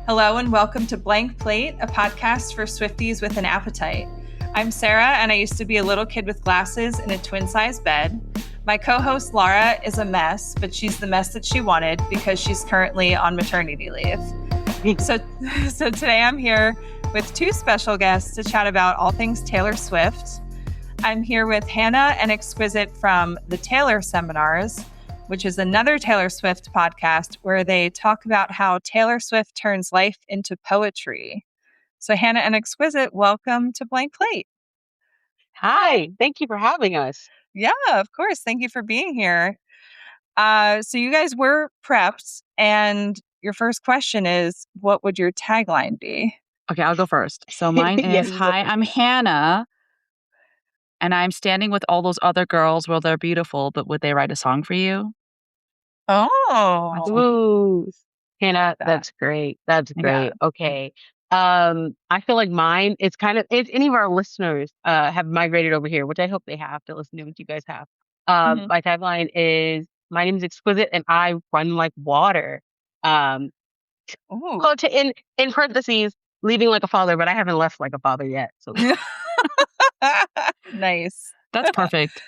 Hello and welcome to Blank Plate, a podcast for Swifties with an appetite. I'm Sara, and I used to be a little kid with glasses in a twin-size bed. My co-host Lara is a mess, but she's the mess that she wanted because she's currently on maternity leave. So today I'm here with two special guests to chat about all things Taylor Swift. I'm here with Hannah and Exquisite from the Taylor Seminars, which is another Taylor Swift podcast where they talk about how Taylor Swift turns life into poetry. So Hannah and Exquisite, welcome to Blank Plate. Hi, thank you for having us. Yeah, of course. Thank you for being here. So you guys were prepped, and your first question is, what would your tagline be? Okay, I'll go first. So mine Yes, is, you go hi, first. I'm Hannah, and I'm standing with all those other girls. Well, they're beautiful, but would they write a song for you? Oh, Ooh, Hannah, that. that's great. That's Yeah. great. Okay. I feel like mine, it's kind of, if any of our listeners have migrated over here, which I hope they have to listen to what you guys have. Mhm. My tagline is, my name is Exquisite and I run like water. Ooh. Quote in parentheses, leaving like a father, but I haven't left like a father yet. So Nice. That's perfect.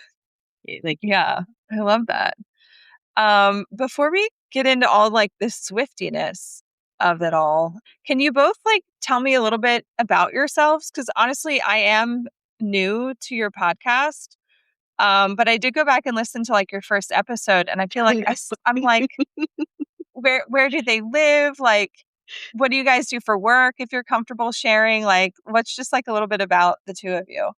like, Yeah, I love that. Before we get into all like the Swiftiness of it all, can you both like tell me a little bit about yourselves? Because honestly, I am new to your podcast. But I did go back and listen to like your first episode, and I feel like I'm like, where do they live? Like, what do you guys do for work? If you're comfortable sharing, like, what's just like a little bit about the two of you?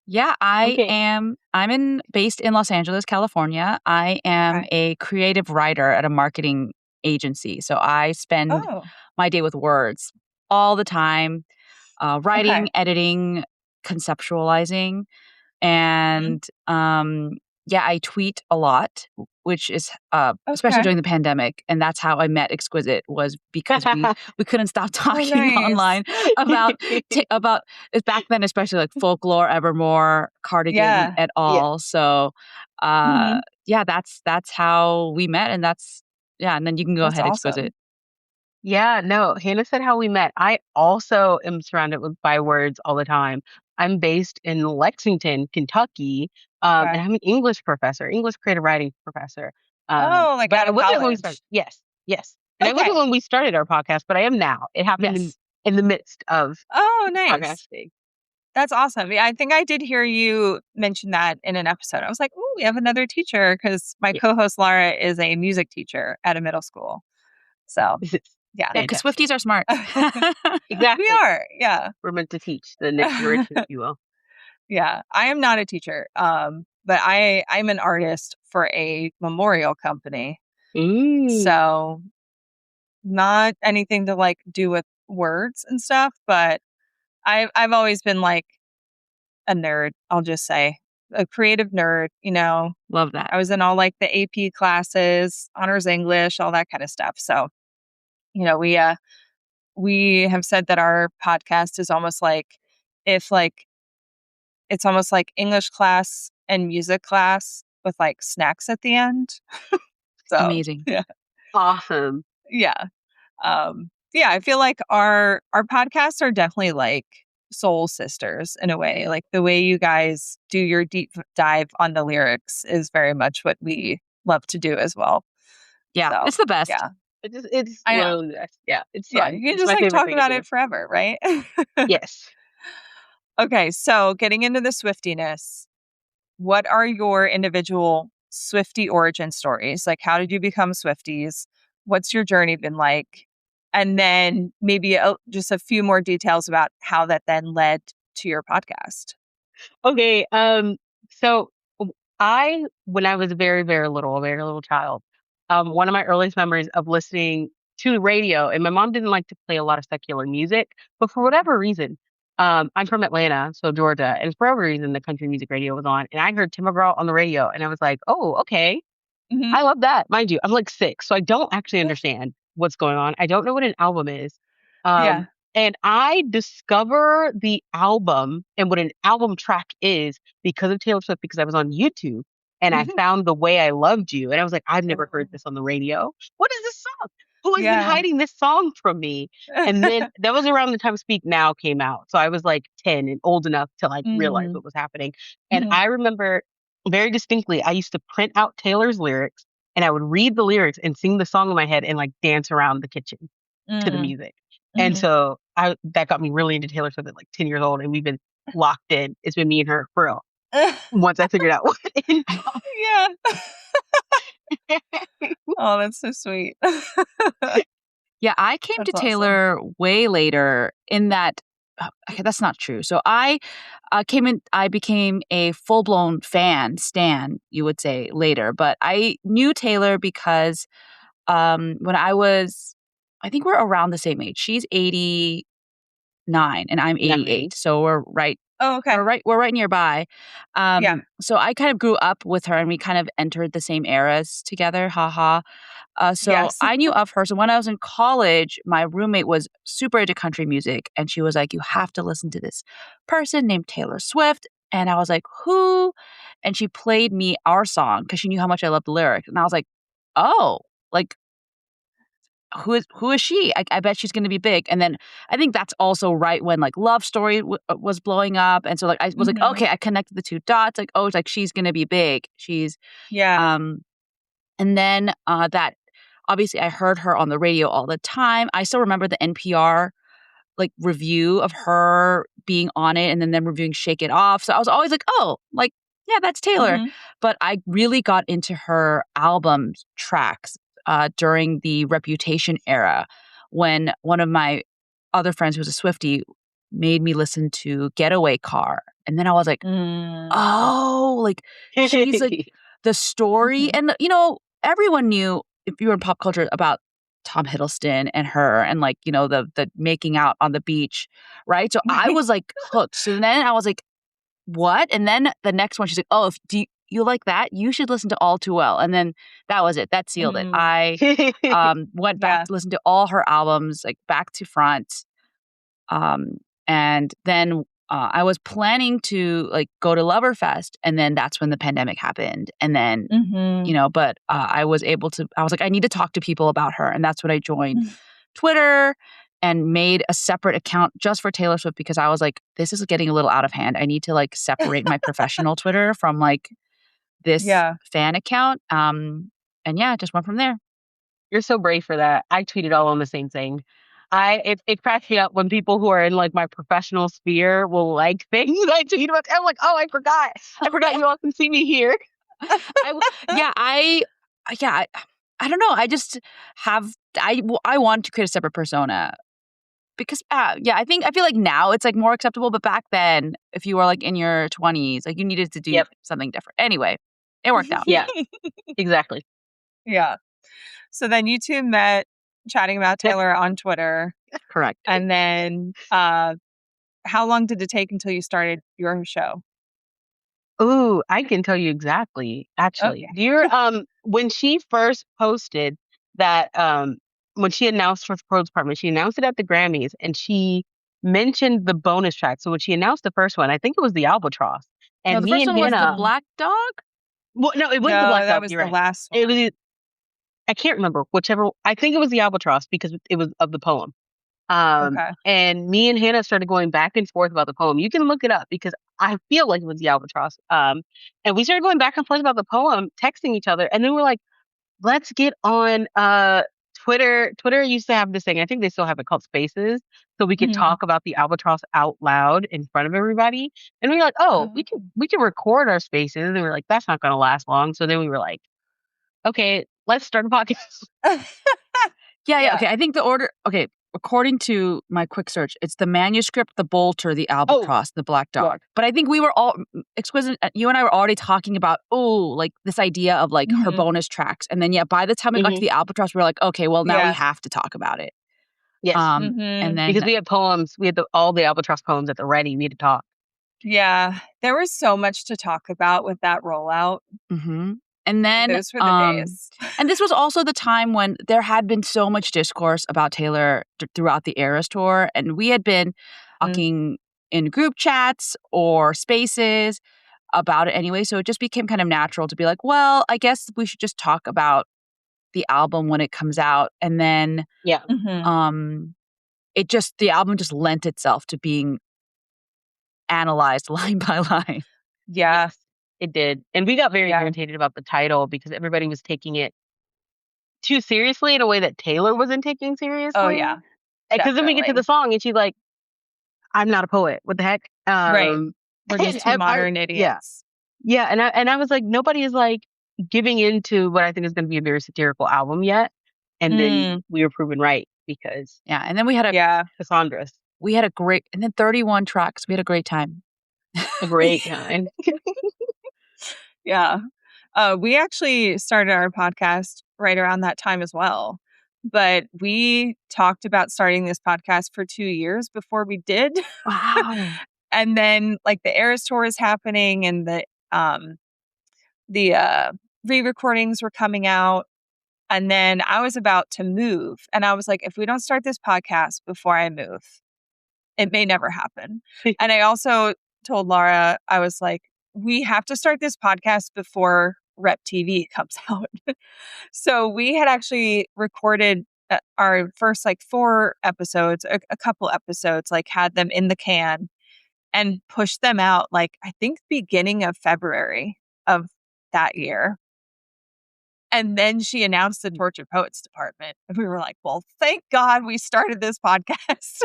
Yeah, Okay. I'm based in Los Angeles, California. I am Okay. a creative writer at a marketing agency. So I spend Oh, my day with words all the time, writing, okay. editing, conceptualizing. Mhm. And yeah, I tweet a lot, which is especially Okay. during the pandemic, and that's how I met Exquisite, was because we couldn't stop talking nice. online about about back then, especially like folklore, Evermore, Cardigan, Yeah. et al. So Mhm. yeah, that's how we met, and and then you can go That's ahead, awesome. Exquisite. Yeah, no, Hannah said how we met. I also am surrounded by words all the time. I'm based in Lexington, Kentucky, and Okay. I'm an English professor, English creative writing professor. Oh, like But out I of wasn't when we started. college. Yes, yes. And I Okay. wasn't when we started our podcast, but I am now. It happened Yes. in the midst of Oh, nice. podcasting. That's awesome. Yeah, I think I did hear you mention that in an episode. I was like, "Oh, we have another teacher," because my Yeah. co-host Lara is a music teacher at a middle school. So, This is yeah. Yeah, because fantastic. Swifties are smart. Exactly. We are. Yeah. We're meant to teach the next generation, if you will. Yeah. I am not a teacher. But I'm an artist for a memorial company. Mm. So, not anything to like do with words and stuff, but I've always been like a nerd, I'll just say. A creative nerd, Love that. I was in all like the AP classes, honors English, all that kind of stuff. So, we have said that our podcast is almost like if like it's almost like English class and music class with like snacks at the end. So, Amazing. yeah. Awesome. Yeah. Yeah, I feel like our podcasts are definitely like soul sisters in a way. Like the way you guys do your deep dive on the lyrics is very much what we love to do as well. Yeah, So, it's the best. yeah. It's I one know. of the best. Yeah, it's Yeah, fun. you can It's just my like favorite talk thing to about do. it forever, right? Yes. Okay, so getting into the Swiftiness, what are your individual Swiftie origin stories? Like, how did you become Swifties? What's your journey been like? And then maybe just a few more details about how that then led to your podcast. Okay. So when I was a very little child, one of my earliest memories of listening to the radio, and my mom didn't like to play a lot of secular music, but for whatever reason, I'm from Atlanta, so Georgia, and for whatever reason, the country music radio was on, and I heard Tim McGraw on the radio, and I was like, oh, okay, Mhm. I love that. Mind you, I'm like 6, so I don't actually understand what's going on. I don't know what an album is. Yeah. And I discover the album and what an album track is because of Taylor Swift, because I was on YouTube and I Mhm. found The Way I Loved You. And I was like, I've never heard this on the radio. What is this song? who has been hiding this song from me? And then that was around the time Speak Now came out. So I was like 10 and old enough to like realize what was happening. And I remember very distinctly, I used to print out Taylor's lyrics and I would read the lyrics and sing the song in my head and like dance around the kitchen to the music. And so that got me really into Taylor Swift at like 10 years old, and we've been locked in. It's been me and her for real. Once I figured out what Yeah. Oh, that's so sweet. Yeah, I came That's to Taylor way later in that. Okay, that's not true. So I became a full-blown stan, you would say, later. But I knew Taylor because when I think we're around the same age. She's 89 and I'm 88. So we're right. Oh, okay. We're right nearby. Yeah. So I kind of grew up with her and we kind of entered the same eras together. Haha. So Yes. I knew of her. So when I was in college, my roommate was super into country music and she was like, you have to listen to this person named Taylor Swift. And I was like, who? And she played me our song because she knew how much I loved the lyrics. And I was like, oh, like, who is she? I bet she's going to be big. And then I think that's also right when like Love Story was blowing up. And so like I was like, okay, I connected the two dots. Like, oh, it's like she's going to be big. She's and then that obviously I heard her on the radio all the time. I still remember the NPR like review of her being on it and then them reviewing Shake It Off. So I was always like, oh, like, yeah, that's Taylor. But I really got into her album tracks during the Reputation era when one of my other friends who was a Swiftie made me listen to Getaway Car. And then I was like, oh, like she's like the story. And, you know, everyone knew if you were in pop culture about Tom Hiddleston and her and like, you know, the making out on the beach. Right. So I was like hooked. So then I was like, what? And then the next one, she's like, oh, if you like that, you should listen to All Too Well. And then that was it. That sealed it. I went back to listen to all her albums, like back to front. And then I was planning to like go to Loverfest, and then that's when the pandemic happened. And then, you know, but I was like, I need to talk to people about her. And that's when I joined Twitter and made a separate account just for Taylor Swift because I was like, this is getting a little out of hand. I need to like separate my professional Twitter from like this fan account. And yeah, it just went from there. You're so brave for that. I tweeted all on the same thing. It cracks me up when people who are in like my professional sphere will like things I tweet about. I'm like, oh, I forgot you all can see me here. I don't know. I just I want to create a separate persona because I feel like now it's like more acceptable, but back then, if you were like in your 20s, like you needed to do something different. Anyway, it worked out. Yeah, exactly. Yeah. So then you two met chatting about Taylor on Twitter. Correct. And then how long did it take until you started your show? Ooh, I can tell you exactly. Actually, you're when she first posted that when she announced for the Pro Department, she announced it at the Grammys and she mentioned the bonus track. So when she announced the first one, I think it was the Albatross. And no, the first one was the Black Dog? Well, no, it wasn't the Black Dog. That was the last one. It was I can't remember whichever. I think it was the Albatross because it was of the poem. And me and Hannah started going back and forth about the poem. You can look it up because I feel like it was the Albatross. And we started going back and forth about the poem, texting each other. And then we're like, let's get on Twitter. Twitter used to have this thing. I think they still have it called Spaces. So we could talk about the Albatross out loud in front of everybody. And we were like, oh, we can record our spaces. And we were like, that's not going to last long. So then we were like, okay, let's start a podcast. Yeah. Okay. I think the order. Okay. According to my quick search, it's the manuscript, the bolter, the Albatross, the Black Dog. Yeah. But I think we were all Exquisite. You and I were already talking about like this idea of like her bonus tracks, and then by the time we got to the Albatross, we were like, okay, well now we have to talk about it. Yes. And then because we had poems, we had all the Albatross poems at the ready. We had to talk. Yeah, there was so much to talk about with that rollout. And then those were the days. And this was also the time when there had been so much discourse about Taylor throughout the Eras tour. And we had been talking in group chats or spaces about it anyway. So it just became kind of natural to be like, well, I guess we should just talk about the album when it comes out, and then Yeah. the album just lent itself to being analyzed line by line. Yeah. Yes, it did. And we got very Yeah. irritated about the title because everybody was taking it too seriously in a way that Taylor wasn't taking seriously. Oh yeah. Because then we get to the song and she's like, I'm not a poet. What the heck? Right. We're just two modern idiots. Yeah. And I was like, nobody is like giving into what I think is going to be a very satirical album yet. And then we were proven right because and then we had Cassandra's. We had a great, and then 31 tracks. We had a great time. A great time. Yeah. We actually started our podcast right around that time as well. But we talked about starting this podcast for 2 years before we did. Wow. And then like the Eras tour is happening and the re-recordings were coming out. And then I was about to move. And I was like, if we don't start this podcast before I move, it may never happen. And I also told Laura, I was like, we have to start this podcast before Rep TV comes out. So we had actually recorded our first like 4 episodes, a couple episodes, like had them in the can and pushed them out like I think beginning of February of that year. And then she announced the Tortured Poets department. And we were like, well, thank God we started this podcast.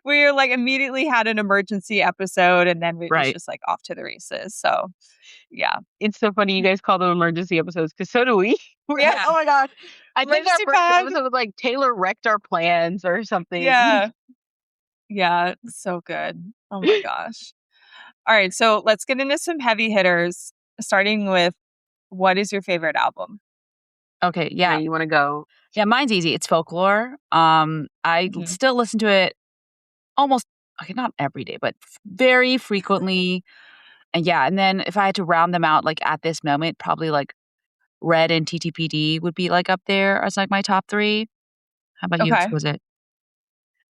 We were like immediately had an emergency episode and then we was just like off to the races. So yeah. It's so funny you guys call them emergency episodes because so do we. We're like, oh my God. I think our first episode was like Taylor wrecked our plans or something. Yeah. Yeah. So good. Oh my gosh. All right. So let's get into some heavy hitters, starting with what is your favorite album? Okay. Yeah. You want to go? Yeah. Mine's easy. It's Folklore. I still listen to it almost, not every day, but very frequently. And and then if I had to round them out, like at this moment, probably like Red and TTPD would be like up there as like my top 3. How about you, Exquisite?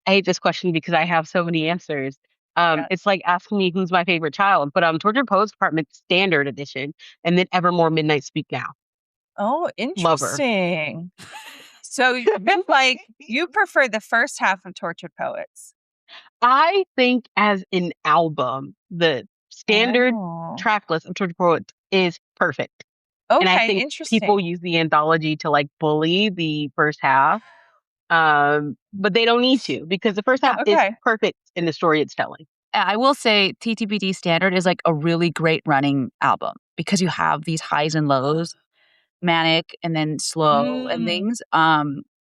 I hate this question because I have so many answers. It's like asking me who's my favorite child, but Tortured Poets Department Standard Edition and then Evermore Midnight Speak Now. Oh, interesting. So you prefer the first half of Tortured Poets? I think as an album, the standard track list of Tortured Poets is perfect. Okay, and I think people use the anthology to like bully the first half. But they don't need to because the first half is perfect in the story it's telling. I will say TTPD Standard is like a really great running album because you have these highs and lows, manic and then slow and things.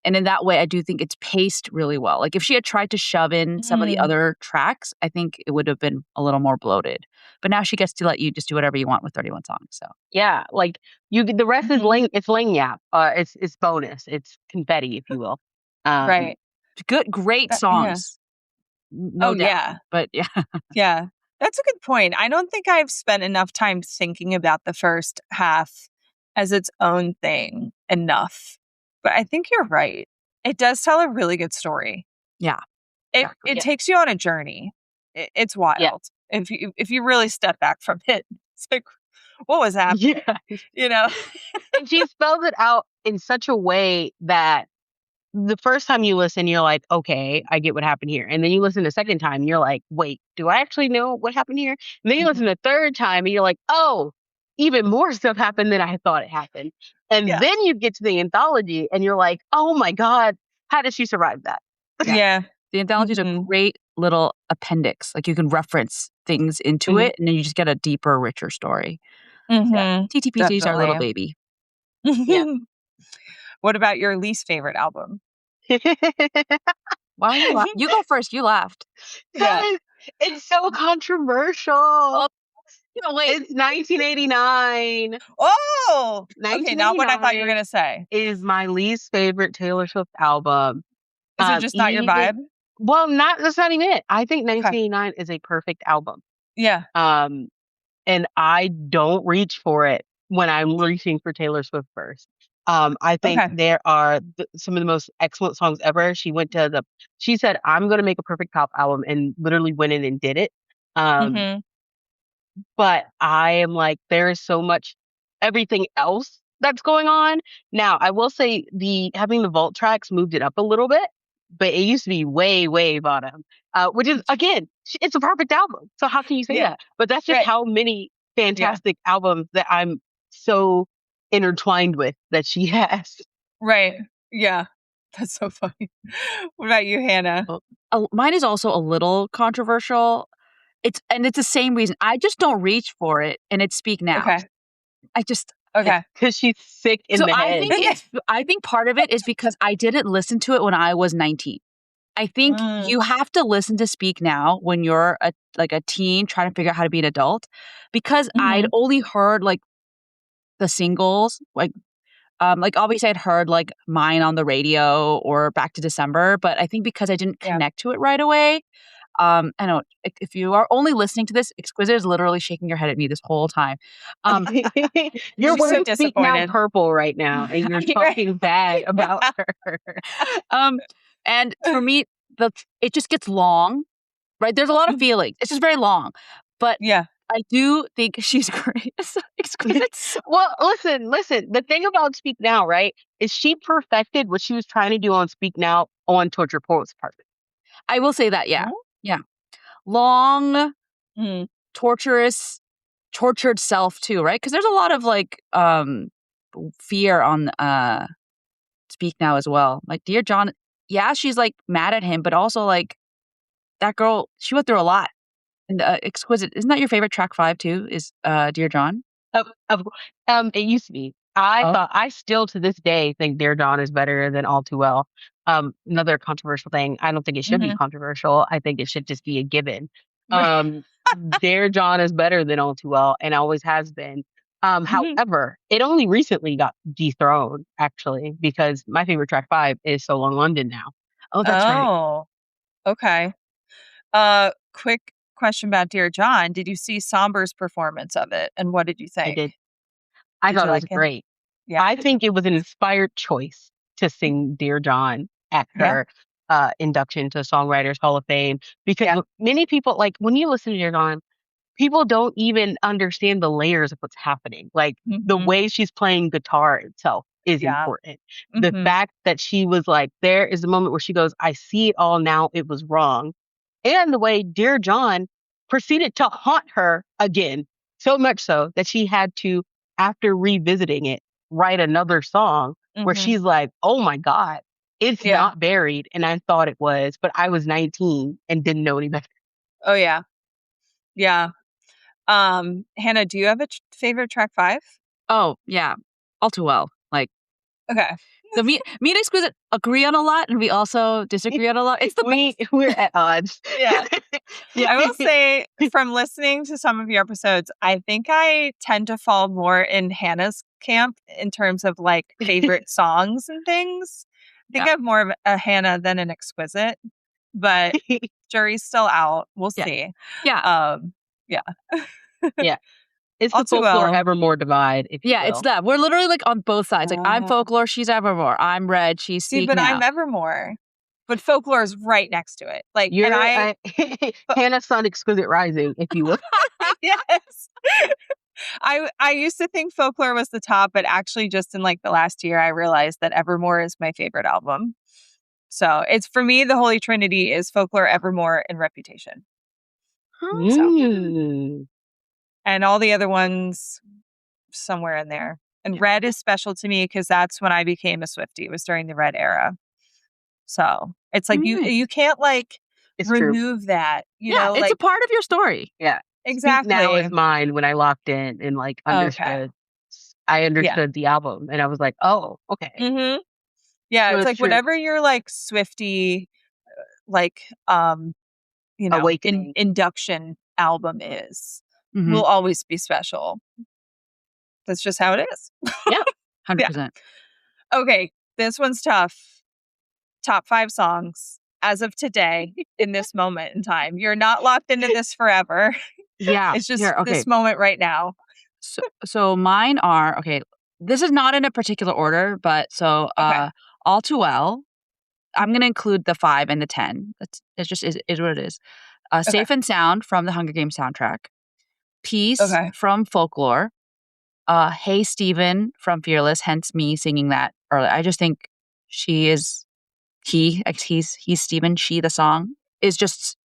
And in that way, I do think it's paced really well. Like if she had tried to shove in some of the other tracks, I think it would have been a little more bloated. But now she gets to let you just do whatever you want with 31 songs. So yeah, like the rest is it's lagniappe. It's bonus. It's confetti, if you will. Right. Great songs. No doubt. Yeah. But yeah. Yeah. That's a good point. I don't think I've spent enough time thinking about the first half as its own thing enough. But I think you're right. It does tell a really good story. Yeah. It takes you on a journey. It's wild. Yeah. If you really step back from it, it's like, what was happening? Yeah. You know? And she spells it out in such a way that the first time you listen, you're like, okay, I get what happened here. And then you listen a second time, and you're like, wait, do I actually know what happened here? And then you listen a third time, and you're like, oh, even more stuff happened than I thought it happened. And then you get to the anthology, and you're like, oh my God, how did she survive that? Yeah. The anthology is a great little appendix. Like you can reference things into it, and then you just get a deeper, richer story. Yeah. TTPD is our little baby. Yeah. What about your least favorite album? Why are you go first. You laughed. Yeah. It's so controversial. Wait. It's 1989. Oh! Okay, not what I thought you were going to say. Is my least favorite Taylor Swift album. Is it just not your vibe? Well, that's not even it. I think 1989 is a perfect album. Yeah. And I don't reach for it when I'm reaching for Taylor Swift first. I think there are some of the most excellent songs ever. She said, I'm going to make a perfect pop album and literally went in and did it. But I am like, there is so much, everything else that's going on. Now, I will say having the vault tracks moved it up a little bit, but it used to be way, way bottom, which is, again, it's a perfect album. So how can you say Yeah. that? But that's just Right. how many fantastic albums that I'm so intertwined with that she has. Right. Yeah. That's so funny. What about you, Hannah? Mine is also a little controversial. It's the same reason. I just don't reach for it, and it's Speak Now. Okay. I just Okay. Because she's sick in the head. I think part of it is because I didn't listen to it when I was 19. I think you have to listen to Speak Now when you're a teen trying to figure out how to be an adult, because I'd only heard like the singles, like obviously I'd heard like Mine on the radio or Back to December, but I think because I didn't connect to it right away. I know if you are only listening to this, Exquisite is literally shaking your head at me this whole time. You're She's so wearing Speak Now disappointed. purple right now, and you're talking bad about her. And for me, it just gets long, right? There's a lot of feelings. It's just very long, but Yeah. I do think she's great. Exquisite. Well, listen. The thing about Speak Now, right, is she perfected what she was trying to do on Speak Now on Torture Poets Department. I will say that, yeah. Long, torturous, tortured self too, right? Because there's a lot of like fear on Speak Now as well. Like Dear John, yeah, she's like mad at him, but also like that girl, she went through a lot. And Exquisite, isn't that your favorite track 5 too? Is Dear John? It used to be. I still to this day think Dear John is better than All Too Well. Another controversial thing. I don't think it should be controversial. I think it should just be a given. Dear John is better than All Too Well and always has been. However, it only recently got dethroned, actually, because my favorite track 5 is So Long London now. Oh, that's right. Oh, okay. Quick question about Dear John. Did you see Somber's performance of it, and what did you think? I did. I thought it was great. Yeah. I think it was an inspired choice to sing Dear John at her induction to Songwriters Hall of Fame, because many people, like when you listen to Dear John, people don't even understand the layers of what's happening. Like the way she's playing guitar itself is important. The fact that she was like, there is a moment where she goes, I see it all now, it was wrong. And the way Dear John proceeded to haunt her again, so much so that she had to, after revisiting it, write another song where she's like, oh my God, it's not buried. And I thought it was, but I was 19 and didn't know any better. Oh, yeah. Yeah. Hannah, do you have a favorite track 5? Oh, yeah. All Too Well. Like, okay. So me and Exquisite agree on a lot, and we also disagree on a lot. It's we're at odds. Yeah. I will say, from listening to some of your episodes, I think I tend to fall more in Hannah's camp in terms of like favorite songs and things. I think I have more of a Hannah than an Exquisite, but jury's still out. We'll see. Yeah. Yeah. It's the Folklore Evermore divide, if you will. It's that. We're literally like on both sides. Like I'm Folklore, she's Evermore. I'm Red, she's Speak but Now. I'm Evermore. But Folklore is right next to it. Like you're Hannah's son Exquisite Rising, if you will. Yes. I used to think Folklore was the top, but actually just in like the last year I realized that Evermore is my favorite album. So it's, for me, the Holy Trinity is Folklore, Evermore, and Reputation. So, and all the other ones somewhere in there. And Red is special to me because that's when I became a Swiftie. It was during the Red era. So it's like you can't like remove that. You know, it's like, a part of your story. Yeah. Exactly. Speak Now is mine when I locked in and like understood. Okay. I understood the album and I was like, oh, okay. Yeah, so it's like true. Whatever your like Swiftie like you know, induction album is will always be special. That's just how it is. Yeah, 100%. Okay, this one's tough. Top 5 songs as of today in this moment in time. You're not locked into this forever. Yeah, it's just this moment right now. So mine are this is not in a particular order, but All Too Well. I'm going to include the 5 and the 10. It's just is what it is. Safe and Sound from the Hunger Games soundtrack. Peace from Folklore. Hey Stephen from Fearless, hence me singing that earlier. I just think he's Stephen, she, the song, is just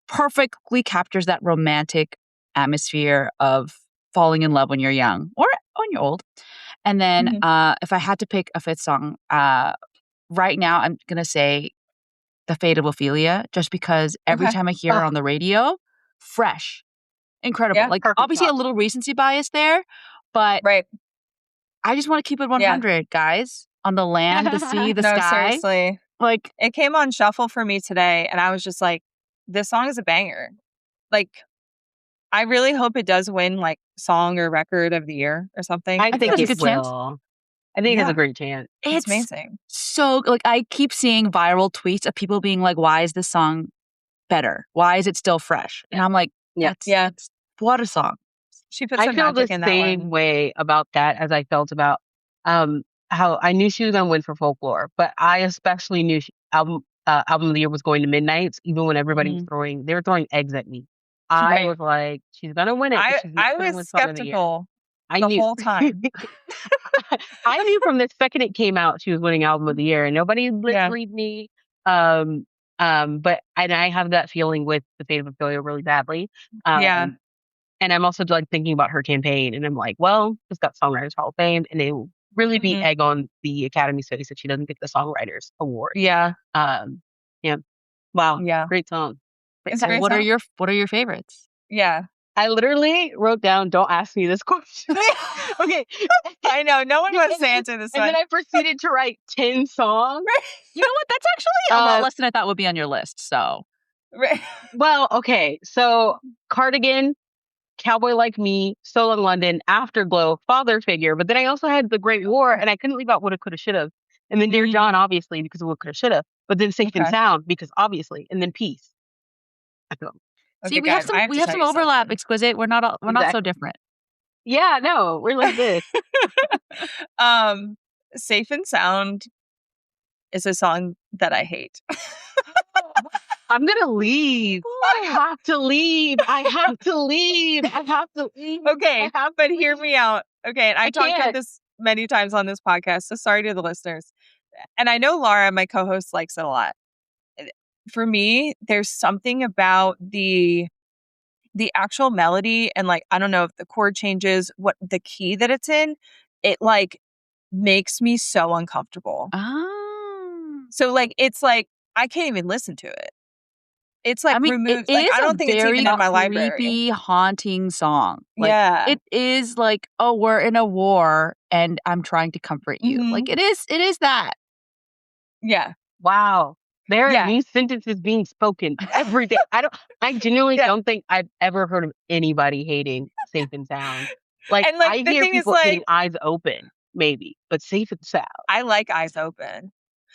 perfectly captures that romantic atmosphere of falling in love when you're young or when you're old. And then if I had to pick a fifth song, right now I'm going to say The Fate of Ophelia, just because every time I hear her on the radio, fresh, incredible. Yeah, like perfect obviously song. a little recency bias there, but Right. I just want to keep it 100, guys. On the land, the sea, the No, sky. seriously. Like, It came on shuffle for me today, and I was just like, this song is a banger. Like, I really hope it does win like song or record of the year or something. I think there's a it good chance. will. I think it has a great chance. It's amazing. So, like, I keep seeing viral tweets of people being like, why is this song better? Why is it still fresh? And I'm like, that's what a song. She put I some feel the magic in that same one. way about that as I felt about how I knew she was gonna win for folklore, but I especially knew album of the year was going to Midnight's, even when everybody was they were throwing eggs at me. I was like, she's gonna win it. She's I gonna win was Song of the Year. skeptical I the knew. whole time. I knew from the second it came out she was winning album of the year, and nobody believed me. But I have that feeling with The Fate of Ophelia really badly. And I'm also like thinking about her campaign, and I'm like, well, it's got Songwriters Hall of Fame, and it will really be egg on the Academy's face if she doesn't get the Songwriters Award. Yeah. Wow. Yeah. Great song. It's great. What are your favorites? Yeah. I literally wrote down, don't ask me this question. Okay. I know. No one wants to answer this one. And then I proceeded to write 10 songs. You know what? That's actually a lot less than I thought would be on your list. So, well, okay. So, Cardigan, Cowboy Like Me, Solo in London, Afterglow, Father Figure. But then I also had The Great War, and I couldn't leave out Woulda, Coulda, Shoulda. And then Dear John, obviously, because of Woulda, Coulda, Shoulda. But then Safe and Sound, because obviously. And then Peace. See, we have some overlap, Exquisite. We're not so different. Yeah, no, we're like this. Safe and Sound is a song that I hate. I'm going to leave. I have to leave. Okay, but hear me out. Okay, and I talked about this many times on this podcast, so sorry to the listeners. And I know Laura, my co-host, likes it a lot. For me, there's something about the actual melody and like, I don't know if the chord changes, what the key that it's in, it like makes me so uncomfortable. So like, it's like, I can't even listen to it. It's like removed. Like, I don't think it's even in my library. Creepy, haunting song. Like, yeah. It is like, oh, we're in a war and I'm trying to comfort you. Like, it is that. Yeah. Wow. There are new sentences being spoken every day. I genuinely don't think I've ever heard of anybody hating Safe and Sound. Like, and like I hear people getting Eyes Open, maybe, but Safe and Sound. I like Eyes Open.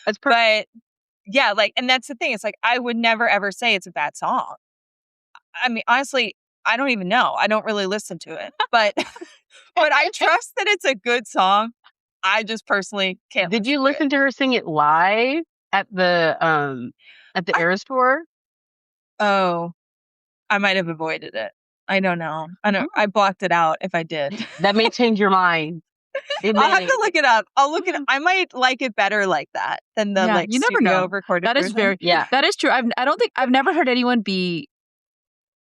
That's perfect. But yeah, like, and that's the thing. It's like, I would never ever say it's a bad song. I mean, honestly, I don't even know. I don't really listen to it, but I trust that it's a good song. I just personally can't. Did you listen to her sing it live at the Eras tour? Oh, I might have avoided it. I don't know. I blocked it out if I did. That may change your mind. I'll have to look it up. I'll look it up. I might like it better like that than the like you never know. Recorded that is version. That is true. I don't think I've never heard anyone be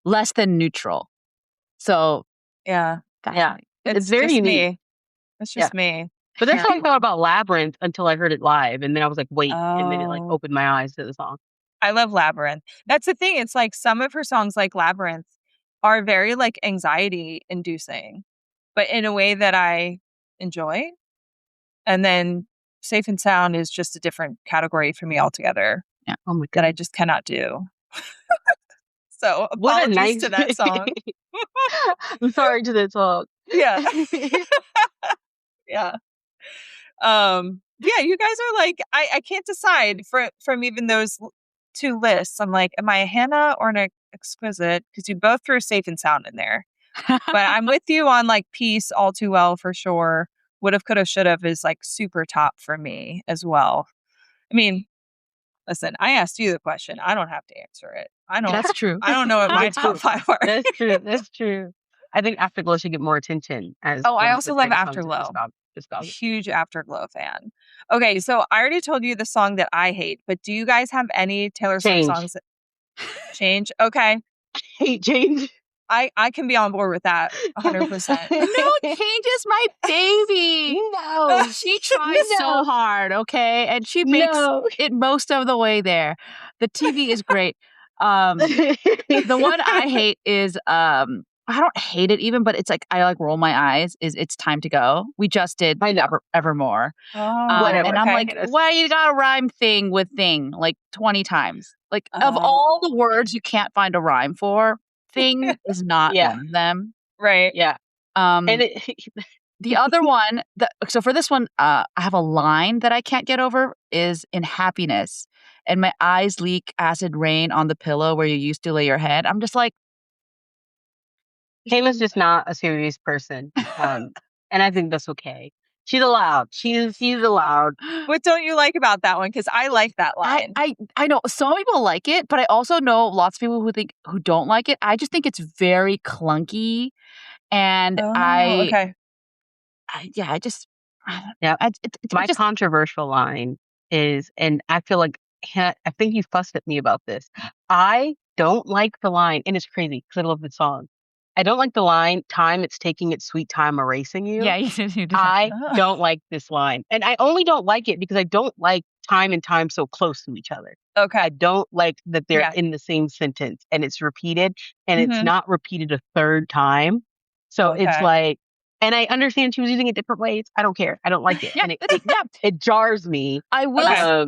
less than neutral. So it's very unique. It's just me. But that's how I felt about Labyrinth until I heard it live, and then I was like, wait, and then it like opened my eyes to the song. I love Labyrinth. That's the thing. It's like some of her songs, like Labyrinth, are very like anxiety inducing, but in a way that I enjoy. And then Safe and Sound is just a different category for me altogether. Yeah. Oh my God. That I just cannot do. So apologies to that song. I'm sorry to that song. Yeah. Yeah. Yeah, you guys are like, I can't decide from even those two lists. I'm like, am I a Hannah or an Exquisite? Because you both threw Safe and Sound in there. But I'm with you on like Peace, All Too Well for sure. Would've, Could've, Should've is like super top for me as well. I mean, listen, I asked you the question. I don't have to answer it. That's true. I don't know what my top 5 are. That's true. That's true. I think Afterglow should get more attention as Oh, one I of also the love greatest songs of Afterglow. discography. Huge Afterglow fan. Okay, so I already told you the song that I hate, but do you guys have any Taylor Swift Change. songs that change? Okay. Hate Change. I can be on board with that 100%. No, Change is my baby. No. She tries so hard, okay? And she makes it most of the way there. The TV is great. The one I hate is I don't hate it even, but it's like I like roll my eyes. Is It's Time to Go. We just did Evermore. Whatever. And I'm like, why you got a rhyme thing with thing like 20 times? Like of all the words you can't find a rhyme for, thing is not one of them. Right. Yeah. And the other one, so for this one, I have a line that I can't get over is in Happiness. And my eyes leak acid rain on the pillow where you used to lay your head. I'm just like, Taylor's just not a serious person. And I think that's okay. She's allowed. She's allowed. What don't you like about that one? Because I like that line. I know some people like it, but I also know lots of people who don't like it. I just think it's very clunky. And okay. My controversial line is, and I feel like I think you fussed at me about this. I don't like the line, and it's crazy because I love the song. I don't like the line, time it's taking its sweet time erasing you. Yeah, you did. I don't like this line. And I only don't like it because I don't like time and time so close to each other. Okay. I don't like that they're in the same sentence and it's repeated and it's not repeated a third time. So it's like, and I understand she was using it different ways. I don't care. I don't like it. And it jars me. I will I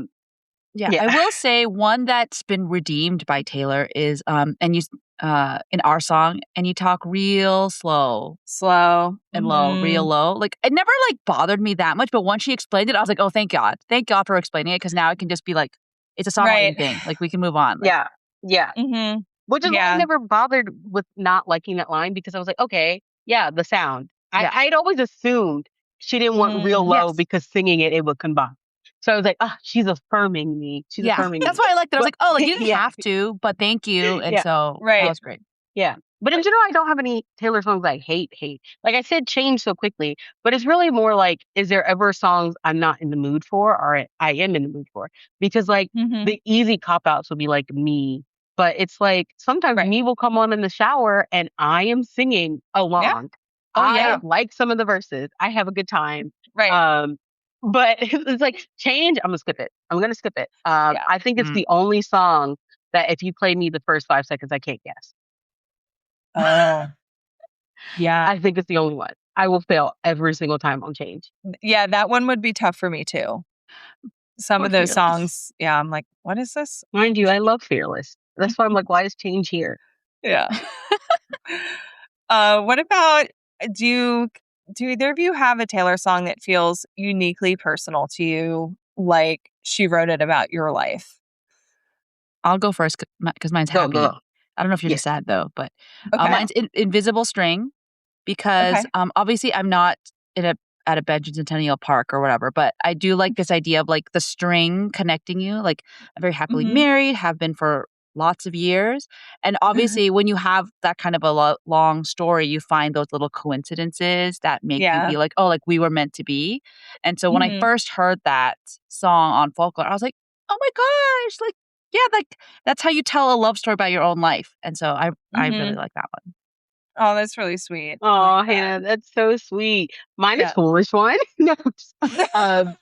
will say one that's been redeemed by Taylor is and you in our song, and you talk real slow and low, real low. Like it never like bothered me that much, but once she explained it, I was like, oh, thank God for explaining it, because now I can just be like, it's a songwriting thing. Like we can move on. Like, Which is why I never bothered with not liking that line, because I was like, okay, the sound. I'd always assumed she didn't want real low because singing it would combine. So I was like, she's affirming me. She's affirming me. That's why I liked it. I was like, oh, like you didn't have to, but thank you. And so that was great. Yeah. But in general, I don't have any Taylor songs I hate. Like I said, change so quickly, but it's really more like, is there ever songs I'm not in the mood for or I am in the mood for? Because like the easy cop-outs would be like Me. But it's like sometimes Me will come on in the shower and I am singing along. Yeah. I like some of the verses. I have a good time. Right. But it's like Change, I'm going to skip it. I think it's the only song that if you play me the first 5 seconds, I can't guess. Oh. Yeah. I think it's the only one. I will fail every single time on Change. Yeah, that one would be tough for me too. Some of those songs, I'm like, what is this? Mind you, I love Fearless. That's why I'm like, why is Change here? Yeah. What about, do either of you have a Taylor song that feels uniquely personal to you, like she wrote it about your life? I'll go first because mine's happy. Go. I don't know if you're sad though, but mine's Invisible String, because obviously I'm not at a Bicentennial Park or whatever, but I do like this idea of like the string connecting you. Like I'm very happily married, have been for lots of years. And obviously when you have that kind of a long story, you find those little coincidences that make you be like, oh, like we were meant to be. And so when I first heard that song on Folklore, I was like, oh my gosh, like, like that's how you tell a love story about your own life. And so I really like that one. Oh, that's really sweet. Oh, like Hannah, that's so sweet. Mine is Foolish One. No, I'm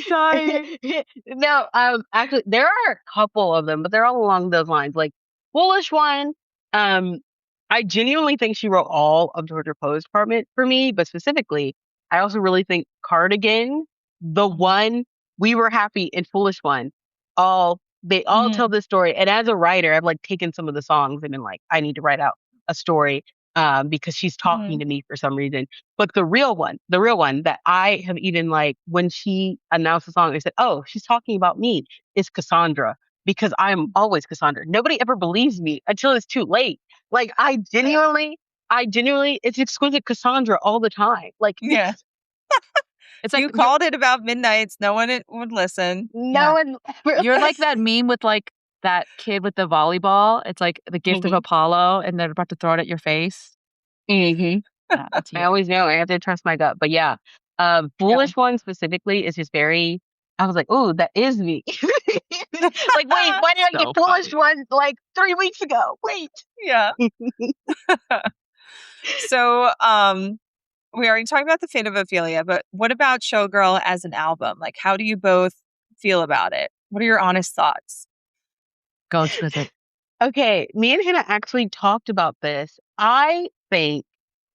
sorry. No, actually, there are a couple of them, but they're all along those lines. Like Foolish One, I genuinely think she wrote all of Georgia Poe's Department for me, but specifically, I also really think Cardigan, The One, We Were Happy, and Foolish One, they all tell this story. And as a writer, I've like taken some of the songs and been like, I need to write out a story because she's talking to me for some reason. But the real one that I have even like, when she announced the song, I said, oh, she's talking about me, is Cassandra, because I'm always Cassandra. Nobody ever believes me until it's too late. Like I genuinely, it's Exquisite Cassandra all the time. Like, it's like you called it about Midnights. No one would listen. No one. You're like that meme with like that kid with the volleyball. It's like the gift of Mhm. Apollo, and they're about to throw it at your face. Mhm. Yeah, that's I you. always know. I have to trust my gut. But yeah, Foolish One specifically is just very. I was like, "Ooh, that is me." Like, wait, why did I get So Foolish funny. One like 3 weeks ago? Wait. Yeah. So, we already talked about the fate of Ophelia, but what about Showgirl as an album? Like, how do you both feel about it? What are your honest thoughts? Go Exquisite. Okay, me and Hannah actually talked about this. I think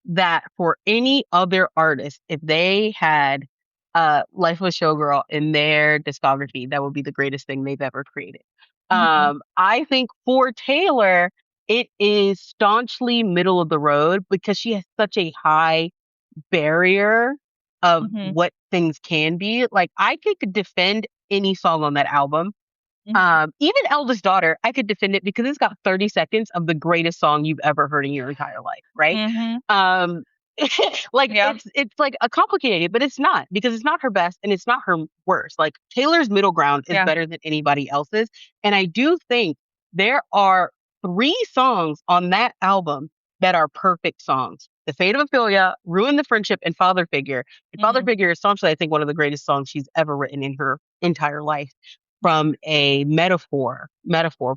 that for any other artist, if they had Life of a Showgirl in their discography, that would be the greatest thing they've ever created. Mhm. I think for Taylor, it is staunchly middle of the road because she has such a high barrier of Mhm. what things can be. Like I could defend any song on that album. Mhm. Even Eldest Daughter, I could defend it because it's got 30 seconds of the greatest song you've ever heard in your entire life, right? Mhm. Um, like Yeah. it's like a complicated, but it's not because it's not her best and it's not her worst. Like Taylor's middle ground is Yeah. better than anybody else's, and I do think there are 3 songs on that album that are perfect songs: "The Fate of Ophelia," "Ruin the Friendship," and "Father Figure." And "Father Mhm. Figure" is staunchly, I think, one of the greatest songs she's ever written in her entire life from a metaphor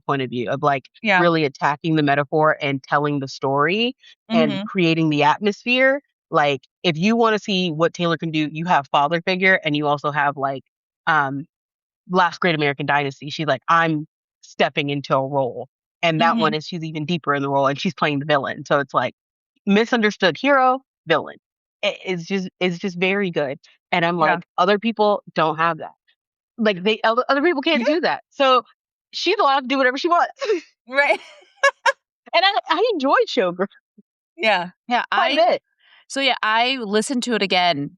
point of view of like Yeah. really attacking the metaphor and telling the story and Mhm. creating the atmosphere. Like if you want to see what Taylor can do, you have Father Figure and you also have like um Last Great American Dynasty. She's like, I'm stepping into a role. And that one Mhm. is she's even deeper in the role and she's playing the villain. So it's like misunderstood hero, villain. It's just very good. And I'm Yeah. like, other people don't have that. Like other people can't Yeah. do that. So she's allowed to do whatever she wants. Right. And I enjoyed Showgirl Yeah. Yeah, quite a bit. I listened to it again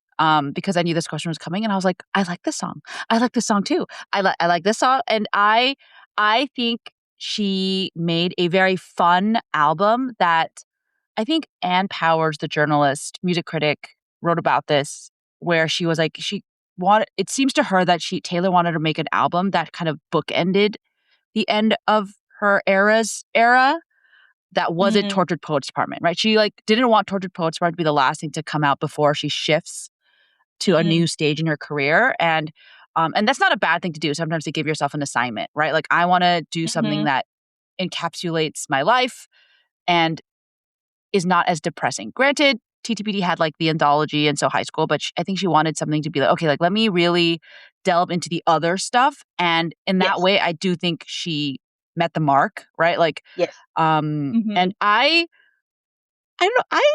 because I knew this question was coming, and I was like, I like this song. I like this song too. I like this song, and I think she made a very fun album that I think Ann Powers, the journalist, music critic, wrote about this, where she was like, she wanted. It seems to her that Taylor wanted to make an album that kind of bookended the end of her era that wasn't Mhm. Tortured Poets Department, right? She like didn't want Tortured Poets Department to be the last thing to come out before she shifts to a Mhm. new stage in her career. And that's not a bad thing to do. Sometimes to give yourself an assignment, right? Like I want to do something Mhm. that encapsulates my life and is not as depressing. Granted, TTPD had like the anthology and so high school, but I think she wanted something to be like, okay, like let me really delve into the other stuff. And in that Yes. way, I do think she met the mark, right? Like, Yes. and Mhm. I don't know. I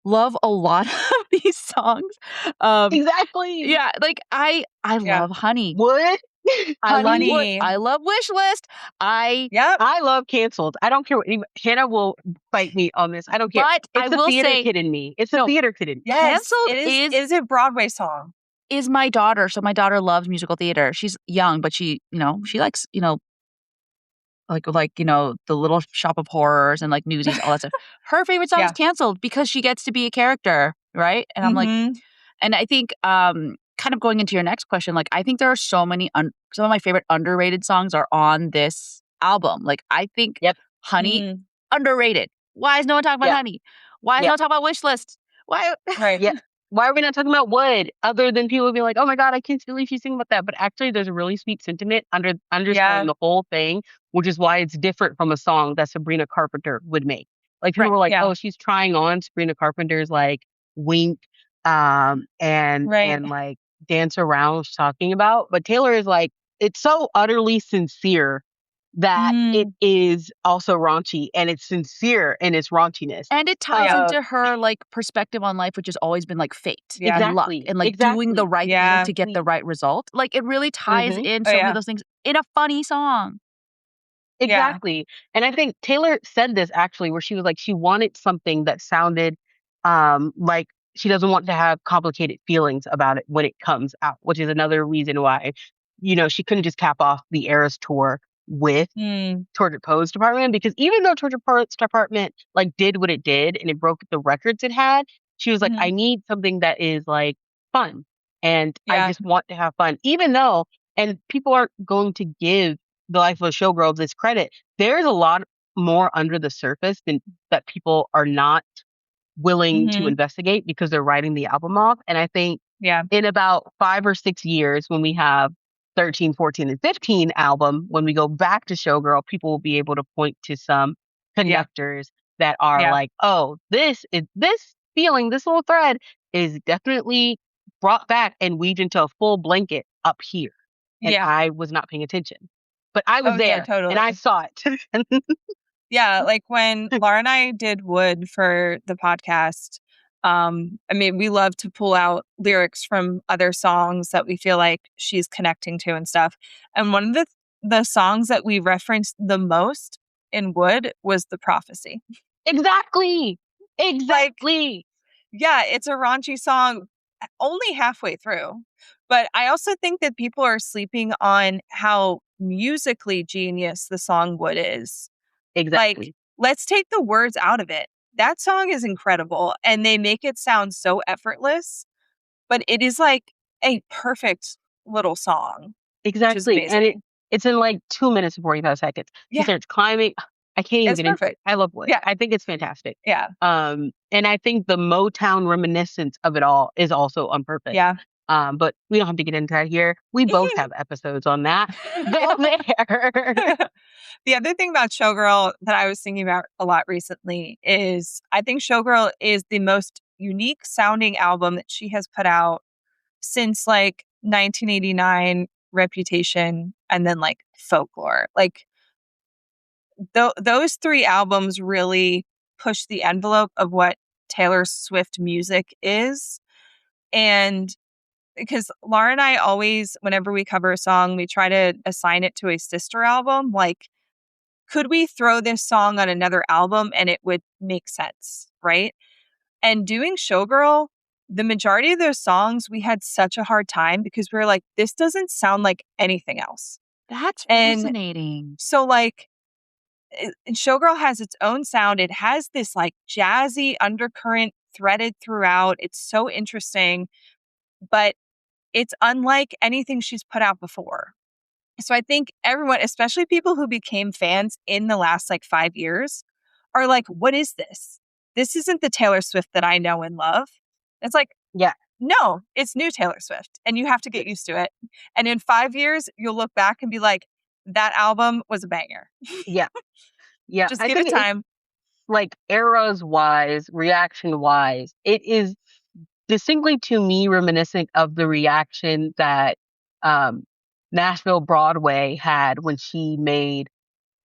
love a lot of these songs. Um, Exactly. yeah, like I Yeah. love Honey. Would I love honey. Honey. I love Wish List. Yep. I love canceled. I don't care what Hannah will fight me on this. I don't care. But I It's the will theater say kid in me. It's the no. theater kid in me. Yes. Canceled It is. It is a Broadway song. is my daughter. So my daughter loves musical theater. She's young, but she likes the Little Shop of Horrors and like Newsies, all that stuff. Her favorite song is Yeah. Canceled because she gets to be a character, right? And I'm like, Mhm. and I think, kind of going into your next question, like I think there are so many some of my favorite underrated songs are on this album. Like I think Yep. Honey Mhm. underrated. Why is no one talking about Yeah. Honey? Why is no Yeah. one talking about Wish List? Why? Right. Yeah. Why are we not talking about Wood? Other than people being like, "Oh my God, I can't believe she's singing about that." But actually, there's a really sweet sentiment underscoring Yeah. the whole thing, which is why it's different from a song that Sabrina Carpenter would make. Like people Right. were like, Yeah. "Oh, she's trying on Sabrina Carpenter's like Wink, Right. and like Dance Around," was talking about. But Taylor is like, it's so utterly sincere that it Mhm. is also raunchy, and it's sincere in its raunchiness. And it ties Yeah. into her like perspective on life, which has always been like fate Yeah. and luck Exactly. and like doing the Exactly. right thing Yeah. to get the Exactly. right result. Like it really ties Mhm. in Oh so many of yeah. those things in a funny song. Yeah. Exactly. And I think Taylor said this actually, where she was like, she wanted something that sounded like she doesn't want to have complicated feelings about it when it comes out, which is another reason why, she couldn't just cap off the Eras tour with Mm. Tortured Poets Department, because even though Tortured Poets Department like did what it did and it broke the records it had, she was like, I Mhm. need something that is like fun. And I Yeah. just want to have fun, even though, and people aren't going to give the life of a showgirl discredit, there's a lot more under the surface than that people are not willing to investigate because they're writing the album off. And I think in about 5 or 6 years, when we have 13, 14, and 15 album, when we go back to Showgirl, people will be able to point to some connectors that are like, oh, this feeling, this little thread is definitely brought back and weaved into a full blanket up here. And I was not paying attention. But I was there and I saw it. Yeah, like when Laura and I did Wood for the podcast, I mean, we love to pull out lyrics from other songs that we feel like she's connecting to and stuff. And one of the songs that we referenced the most in Wood was The Prophecy. Exactly. Like, yeah, it's a raunchy song only halfway through. But I also think that people are sleeping on how musically genius the song Wood is. Exactly. Like, let's take the words out of it. That song is incredible and they make it sound so effortless, but it is like a perfect little song. Exactly. And it's in like 2 minutes and 45 seconds. She starts climbing. I can't even get into it. I love Wood. Yeah. I think it's fantastic. Yeah. And I think the Motown reminiscence of it all is also on purpose. Yeah. But we don't have to get into that here. We both have episodes on that. There. The other thing about Showgirl that I was thinking about a lot recently is I think Showgirl is the most unique sounding album that she has put out since like 1989 Reputation and then like Folklore. Like those 3 albums really push the envelope of what Taylor Swift music is. And because Laura and I always, whenever we cover a song, we try to assign it to a sister album. Like, could we throw this song on another album and it would make sense, right? And doing Showgirl, the majority of those songs, we had such a hard time because we were like, this doesn't sound like anything else. That's fascinating. So like, Showgirl has its own sound. It has this like jazzy undercurrent threaded throughout. It's so interesting, but it's unlike anything she's put out before. So I think everyone, especially people who became fans in the last like 5 years, are like, what is this? This isn't the Taylor Swift that I know and love. It's like, no, it's new Taylor Swift and you have to get used to it. And in 5 years, you'll look back and be like, that album was a banger. Yeah. Just give it time. Like eras wise, reaction wise, it is distinctly to me reminiscent of the reaction that Nashville Broadway had when she made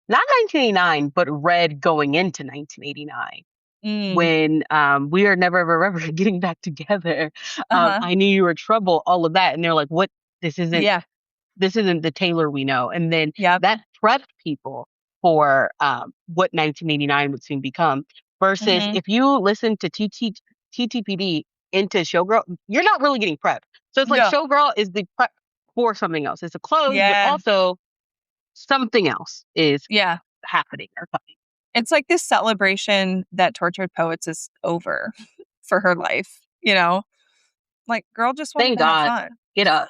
not 1989, but Red going into 1989. When We Are Never Ever Ever Getting Back Together. I Knew You Were Trouble, all of that. And they're like, what? This isn't the Taylor we know. And then that prepped people for what 1989 would soon become. Versus if you listen to TTPD into Showgirl, you're not really getting prepped. So it's like Showgirl is the prep for something else. It's a close, but also something else is happening or coming. It's like this celebration that Tortured Poets is over for her life, you know? Like, girl just wanted to have fun. Get up.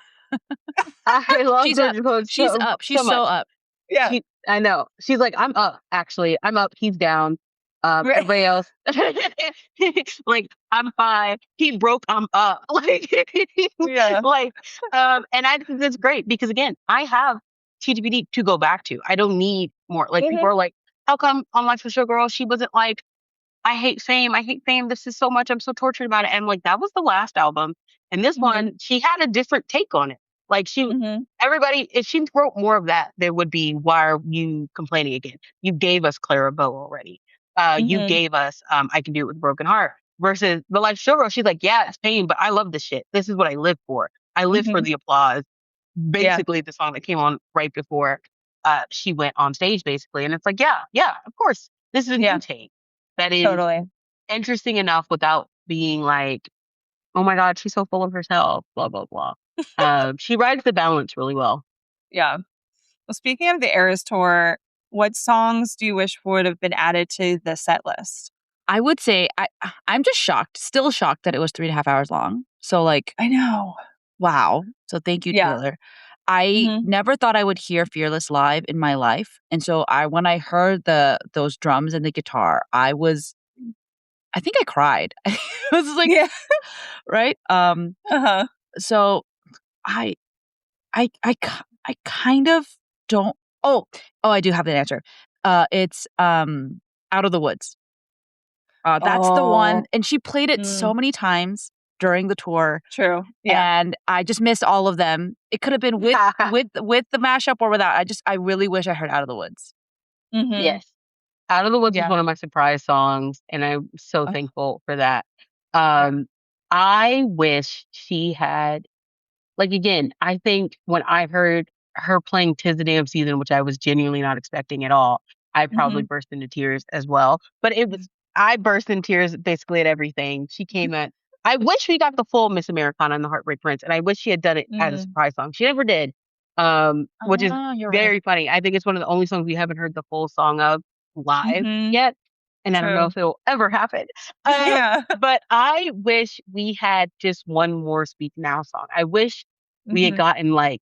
I love Tortured Poets. She's up. She's so up. Yeah. I know. She's like, I'm up, actually. I'm up. He's down. Everybody else, like, I'm fine. He broke. I'm up. Like, and I think that's great because again, I have TTPD to go back to. I don't need more. Like, people are like, how come on Life of Showgirl she wasn't like, I hate fame. I hate fame. This is so much. I'm so tortured about it. And like, that was the last album, and this one, she had a different take on it. Like everybody, if she wrote more of that, there would be, why are you complaining again? You gave us Clara Bow already. You gave us I Can Do It With a Broken Heart. Versus the Life Showgirl, she's like, yeah, it's pain, but I love this shit. This is what I live for. I live for the applause. Basically, the song that came on right before she went on stage, basically. And it's like, yeah, of course. This is a new take that is interesting enough without being like, oh my God, she's so full of herself, blah, blah, blah. She rides the balance really well. Yeah. Well, speaking of the Eras Tour, what songs do you wish would have been added to the set list? I would say I'm just shocked, still shocked that it was 3.5 hours long. So like, I know. Wow. So thank you, Taylor. I Mhm. never thought I would hear Fearless live in my life. And so when I heard those drums and the guitar, I think I cried. I was like, Yeah. right? Uh-huh. So I I kind of don't. I do have that answer. It's Out of the Woods. That's the one, Oh. and she played it so Mm. many times during the tour, True. Yeah. and I just missed all of them. It could have been with the mashup or without. I really wish I heard Out of the Woods. Mhm. Yes. Out of the Woods was Yeah. one of my surprise songs, and I'm so Oh, thankful for that. Yeah. I wish she had, like, again, I think when I heard her playing "'Tis the Damn Season," which I was genuinely not expecting at all, I probably Mhm. burst into tears as well. But I burst in tears basically at everything. She came at I wish we got the full Miss Americana and the Heartbreak Prince, and I wish she had done it as a Mm. surprise song. She never did, which is oh, you're right. very funny. I think it's one of the only songs we haven't heard the full song of live Mhm. yet, and I don't know True. if it'll ever happen. Yeah. But I wish we had just one more Speak Now song. I wish we had Mhm. gotten like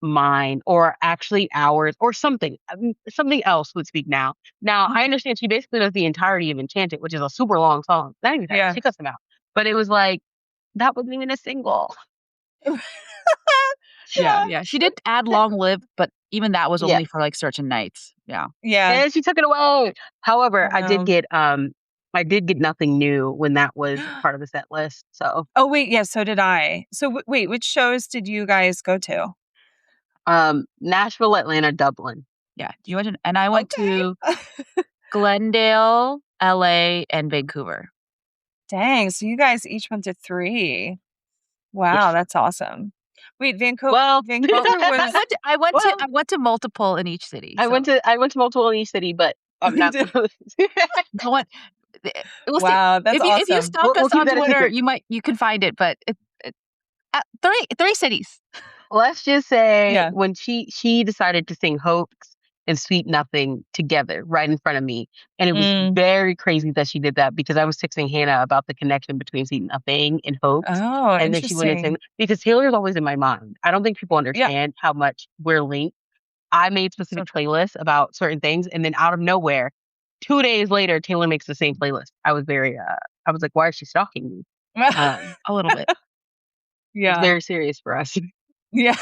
Mine or actually Ours or something, something else would Speak Now. Now I Mhm. understand she basically does the entirety of Enchanted, which is a super long song. Not even that, Yeah. she cuts them out. But it was like that wasn't even a single. Yeah, Yeah. yeah. She did add Long Live, but even that was Yeah. only for, like, certain nights. Yeah. Yeah. And she took it away. However, I know. I did get Nothing New when that was part of the set list. So Oh, wait, yeah, so did I. So wait, which shows did you guys go to? Nashville, Atlanta, Dublin. Yeah. Do you imagine? And I went to Okay. Glendale, LA, and Vancouver. Dang, so you guys each went to 3. Wow, Yes. that's awesome. Wait, Well, Vancouver was well, I went to multiple in each city, I so went to multiple in each city, but I'm not. no one we'll see. Wow, that's If you awesome. stalk We'll us keep on that a Twitter, secret. you can find it, but it 3 cities. Let's just say Yeah. when she decided to sing Hopes and Sweet Nothing together right in front of me, and it was Mm. very crazy that she did that because I was texting Hannah about the connection between Sweet Nothing and Hopes, Oh, and then she went and sang interesting. because Taylor's always in my mind. I don't think people Yeah, understand how much we're linked. I made So specific true. playlists about certain things, and then out of nowhere, 2 days later, Taylor makes the same playlist. I was like, "Why is she stalking me?" Um, A little bit. it's Yeah, very serious for us. yeah.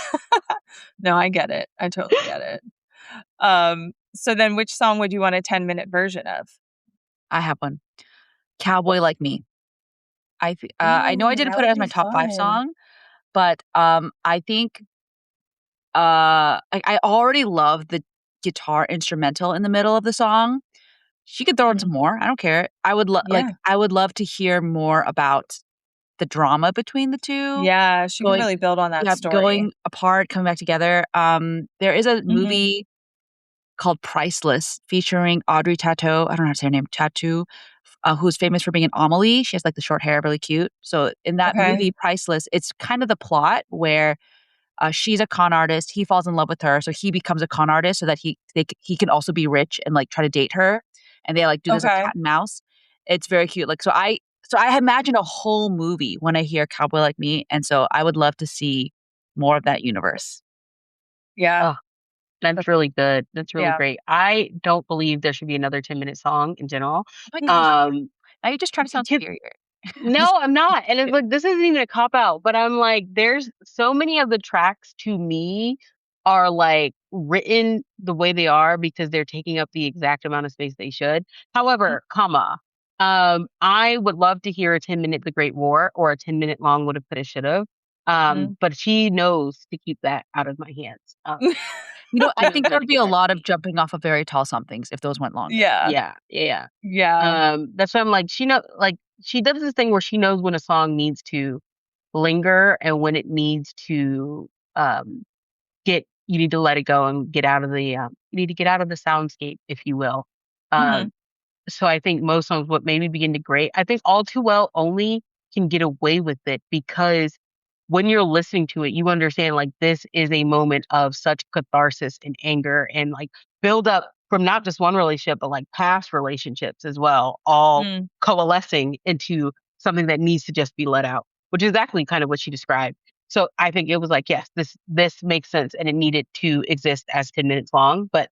No, I get it. I totally get it. So then which song would you want a 10-minute version of? I have one. Cowboy Like Me. I know I Ooh, didn't that put it would as be my top 5 fun. song, but, I think, I already love the guitar instrumental in the middle of the song. She could throw in some Mhm. more, I don't care. Yeah. I would love to hear more about the drama between the 2, Yeah, she could going really build on that story. going apart, coming back together. There is a Mhm. movie called Priceless featuring Audrey Tautou, I don't know how to say her name, Tautou, who's famous for being an Amelie. She has, like, the short hair, really cute. So, in that Okay. movie, Priceless, it's kind of the plot where, she's a con artist, he falls in love with her, so he becomes a con artist so that he can also be rich and, like, try to date her, and they, like, do this, like, Okay. cat and mouse. It's very cute, like, so I imagine a whole movie when I hear Cowboy Like Me, and so I would love to see more of that universe. Yeah. Oh, that's That's really good. That's really yeah. great. I don't believe there should be another 10-minute song in general. Oh my gosh, Um, now you just try to sound because superior. Just no, I'm not. And it's like this isn't even a cop out, but I'm like, there's so many of the tracks to me are like written the way they are because they're taking up the exact amount of space they should. Mhm. However, I would love to hear a 10-minute The Great War or a 10-minute long would have could have should have. Mhm. But she knows to keep that out of my hands. She I knows think how there to would be keep a that to lot of me. jumping off of very tall somethings if those went longer. Yeah. Yeah, yeah. Yeah. That's why I'm like, she does this thing where she knows when a song needs to linger and when it needs to um you need to let it go and get out of the you need to get out of the soundscape, if you will. Mhm. Um so I think most songs what made me begin to grate. I think All Too Well only can get away with it because when you're listening to it, you understand like this is a moment of such catharsis and anger and like build up from not just one relationship, but like past relationships as well, all Mm. coalescing into something that needs to just be let out, which is exactly kind of what she described. So I think it was like, yes, this makes sense, and it needed to exist as 10 minutes long, but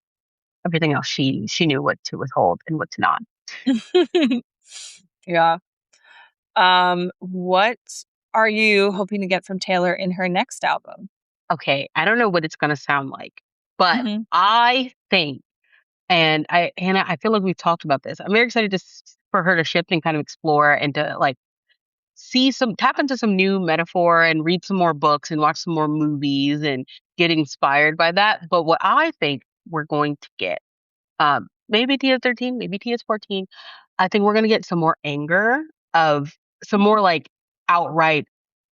everything else she knew what to withhold and what to not. Yeah. What are you hoping to get from Taylor in her next album? Okay, I don't know what it's gonna sound like, but Mhm. I think, and Hannah, I feel like we've talked about this. I'm very excited for her to shift and kind of explore and to like tap into some new metaphor and read some more books and watch some more movies and get inspired by that. But what I think we're going to get, maybe TS13, maybe TS14, I think we're gonna get some more anger, of some more like outright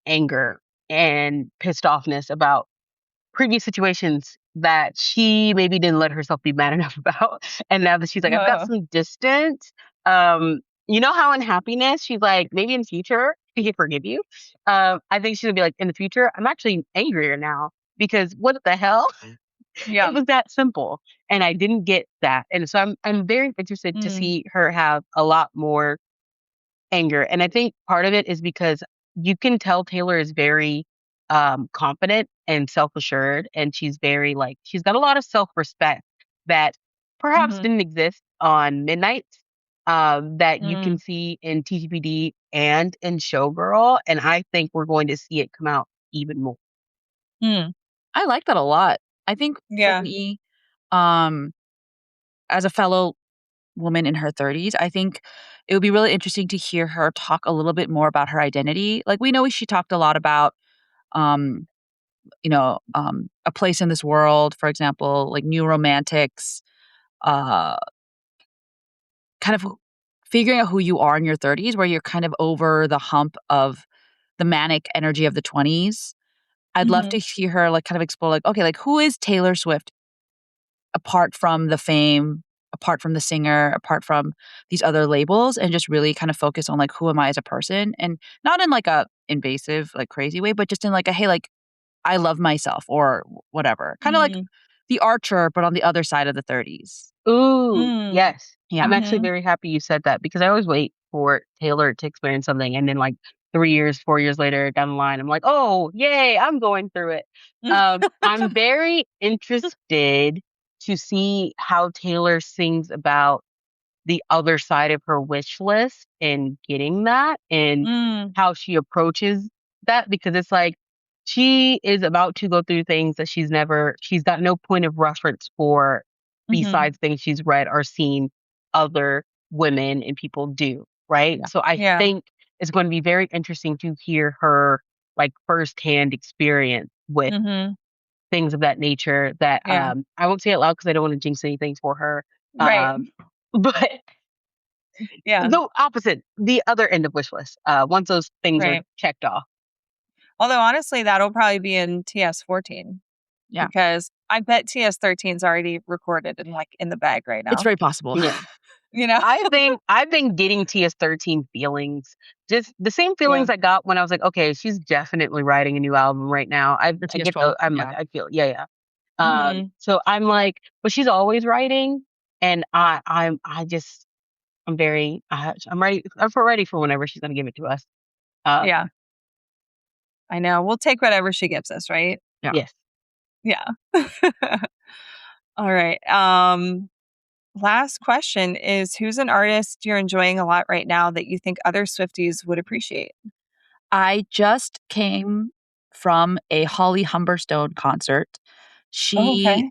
anger and pissed offness about previous situations that she maybe didn't let herself be mad enough about. And now that she's like, I've got Oh, some distance. You know how in happiness she's like, maybe in future she can forgive you. I think she's gonna be like, in the future, I'm actually angrier now because what the hell? yeah. It was that simple. And I didn't get that. And so I'm very interested to Mm, see her have a lot more anger. And I think part of it is because you can tell Taylor is very confident and self-assured, and she's very like, she's got a lot of self-respect that perhaps mhm, didn't exist on Midnight, that you can mm, see in TTPD and in Showgirl, and I think we're going to see it come out even more. mm. I like that a lot. I think for Yeah. me, um, as a fellow woman in her 30s, I think it would be really interesting to hear her talk a little bit more about her identity. Like we know she talked a lot about um, a place in this world, for example, like new romantics, uh kind of figuring out who you are in your 30s where you're kind of over the hump of the manic energy of the 20s. I'd love to Mhm, see her like kind of explore like, okay, like who is Taylor Swift apart from the fame, apart from the singer, apart from these other labels, and just really kind of focus on like who am I as a person, and not in like a invasive like crazy way, but just in like a hey, like I love myself or whatever. Kind of like mhm, The Archer, but on the other side of the 30s. Ooh, mm, yes. Yeah. I'm actually mhm. very happy you said that because I always wait for Taylor to experience something, and then like 3 years, 4 years later down the line, I'm like, oh, yay, I'm going through it. I'm very interested to see how Taylor sings about the other side of her wish list and getting that, and Mm, how she approaches that, because it's like she is about to go through things that she's got no point of reference for mhm. besides things she's read or seen other women and people do, right? Yeah. So I Yeah. think it's going to be very interesting to hear her like firsthand experience with Mhm. things of that nature that Yeah. I won't say it loud because I don't want to jinx anything for her. Right. But Yeah. the opposite, the other end of wish list. Once those things are Right. checked off. Although honestly, that'll probably be in TS14 Yeah. because I bet TS13 is already recorded and like in the bag right It's now. very possible. Yeah. You know? I've been getting TS13 feelings, just the same Yeah. feelings I got when I was like, okay, she's definitely writing a new album right now. For I get the, TS12. I'm like, Yeah. I feel, yeah, yeah. Mhm. So I'm like, but she's always writing, and I'm very, I'm ready. Ready for whenever she's gonna give it to us. Um, Yeah. I know. We'll take whatever she gives us, right? Yeah. yes. Yeah. All right. Last question is who's an artist you're enjoying a lot right now that you think other Swifties would appreciate? I just came from a Holly Humberstone concert. Oh, She okay.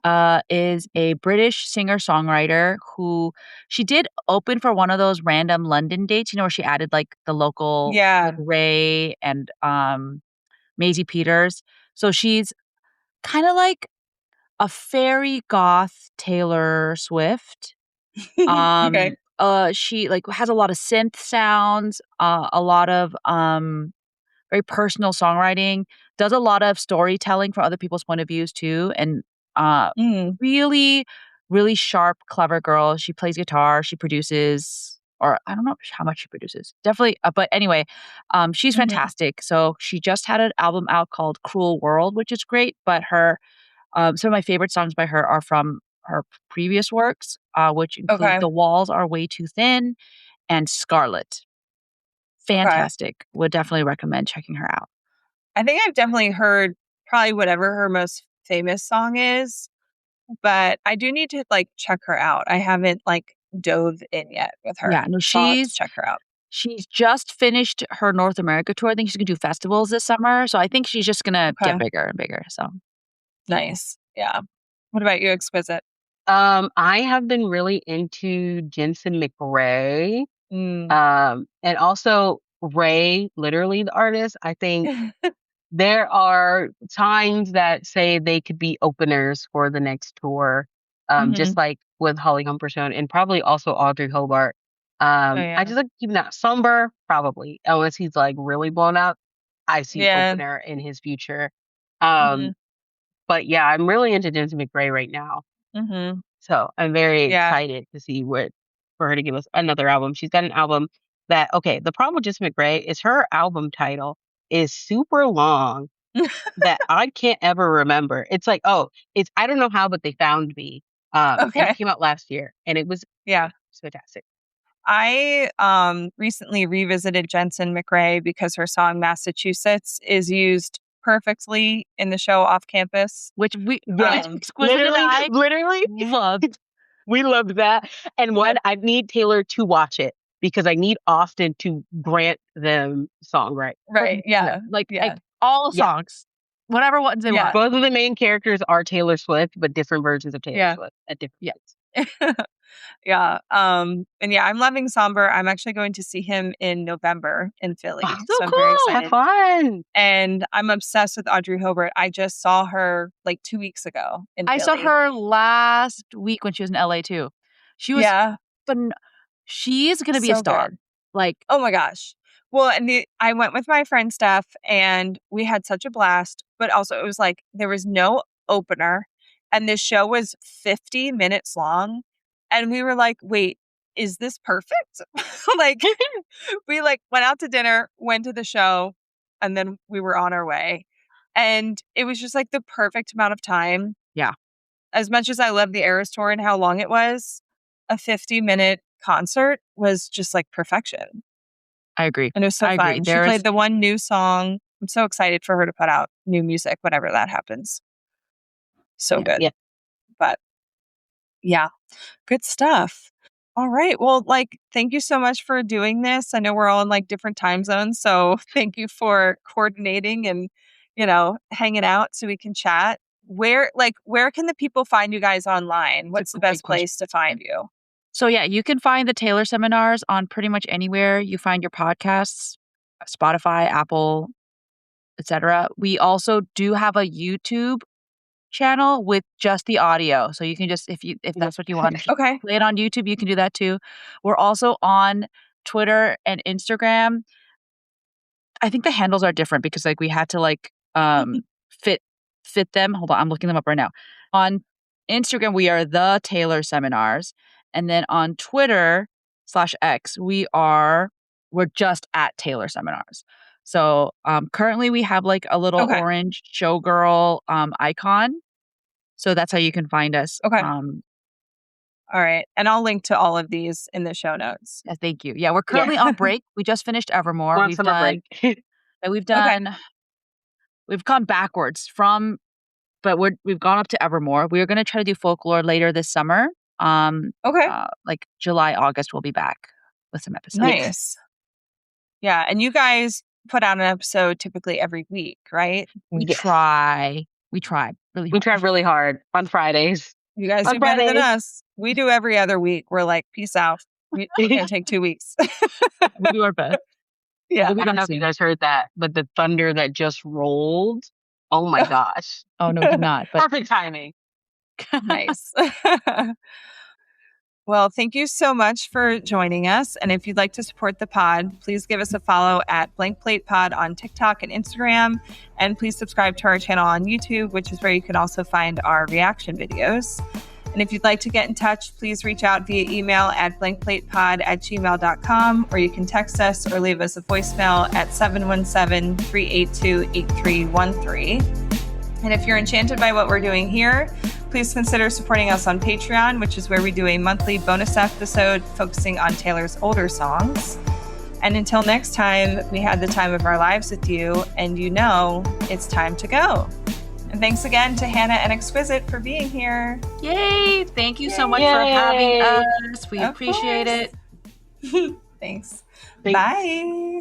is a British singer songwriter who she did open for one of those random London dates, where she added like the local like Yeah. Ray and Maisie Peters. So she's kind of like a fairy goth Taylor Swift. Okay. She like has a lot of synth sounds, a lot of very personal songwriting, does a lot of storytelling from other people's point of views too, and uh, Mm, really, really sharp, clever girl. She plays guitar, she produces, or I don't know how much she produces. Definitely, but anyway, she's mhm. fantastic. So she just had an album out called "Cruel World," which is great. But her, some of my favorite songs by her are from her previous works, which include Okay. "The Walls Are Way Too Thin" and "Scarlet." Okay. Fantastic. Would definitely recommend checking her out. I think I've definitely heard probably whatever her most famous song is, but I do need to like check her out. I haven't like dove in yet with her. Yeah, no, So I'll have to check her out. she's just finished her North America tour. I think she's gonna do festivals this summer. So I think she's just gonna get bigger and bigger. So nice. Yeah. What about you, Exquisite? I have been really into Jensen McRae. And also Ray, literally the artist. I think there are times that say they could be openers for the next tour, just like with Holly Humberstone and probably also Audrey Hobart. I just like keeping that Somber, probably, unless he's like really blown up. I see opener in his future. But yeah, I'm really into Jensen McRae right now. So I'm very excited to see for her to give us another album. She's got an album that, the problem with Jensen McRae is her album title is super long that I can't ever remember. It's like, it's I Don't Know How, But They Found Me. And it came out last year and it was it's fantastic. I recently revisited Jensen McRae because her song Massachusetts is used perfectly in the show Off Campus, which we literally loved. We loved that. And I need Taylor to watch it because I need Austin to grant them song right. Right. Yeah. Like all songs. Whatever ones they want. Both of the main characters are Taylor Swift, but different versions of Taylor Swift at different points. And I'm loving Somber. I'm actually going to see him in November in Philly. So I'm cool. very excited. Have fun. And I'm obsessed with Audrey Hobart. I just saw her like 2 weeks ago in Philly. I saw her last week when she was in LA too. She was she's gonna be a star. Good. Like, oh my gosh. Well, and I went with my friend Steph and we had such a blast, but also it was like there was no opener and this show was 50 minutes long. And we were like, wait, is this perfect? Like, we like went out to dinner, went to the show, and then we were on our way. And it was just like the perfect amount of time. Yeah. As much as I love the Eras Tour and how long it was, a 50-minute concert was just like perfection. I agree. And it was so fun. She played the one new song. I'm so excited for her to put out new music whenever that happens. So good. Yeah. But yeah, good stuff. All right. Well, like, thank you so much for doing this. I know we're all in like different time zones. So thank you for coordinating and, hanging out so we can chat. Where can the people find you guys online? What's the best place to find you? So you can find the Taylor Seminars on pretty much anywhere you find your podcasts, Spotify, Apple, etc. We also do have a YouTube channel with just the audio. So you can just, if that's what you want to play it on YouTube, you can do that too. We're also on Twitter and Instagram. I think the handles are different because like we had to like fit them. Hold on, I'm looking them up right now. On Instagram, we are the Taylor Seminars. And then on Twitter /X, we're just at Taylor Seminars. So currently we have like a little orange Showgirl icon. So that's how you can find us. Okay. All right. And I'll link to all of these in the show notes. Yeah, thank you. Yeah, we're currently on break. We just finished Evermore. We've gone backwards but we've gone up to Evermore. We're going to try to do Folklore later this summer. Like July, August, we'll be back with some episodes. Nice. Yeah. And you guys put out an episode typically every week, right? We try really hard on Fridays. You guys do better than us. We do every other week. We're like, peace out. We're going to take 2 weeks. We do our best. Yeah. I don't know if you guys heard that, but the thunder that just rolled. Oh my gosh. Oh, no, did not. But perfect timing. Nice. Well, thank you so much for joining us. And if you'd like to support the pod, please give us a follow at Blank Plate Pod on TikTok and Instagram. And please subscribe to our channel on YouTube, which is where you can also find our reaction videos. And if you'd like to get in touch, please reach out via email at blankplatepod@gmail.com, or you can text us or leave us a voicemail at 717-382-8313. And if you're enchanted by what we're doing here, please consider supporting us on Patreon, which is where we do a monthly bonus episode focusing on Taylor's older songs. And until next time, we had the time of our lives with you, and you know it's time to go. And thanks again to Hannah and Exquisite for being here. Yay! Thank you so much Yay. for having us. We Of appreciate course. it. Thanks. Thanks. Bye.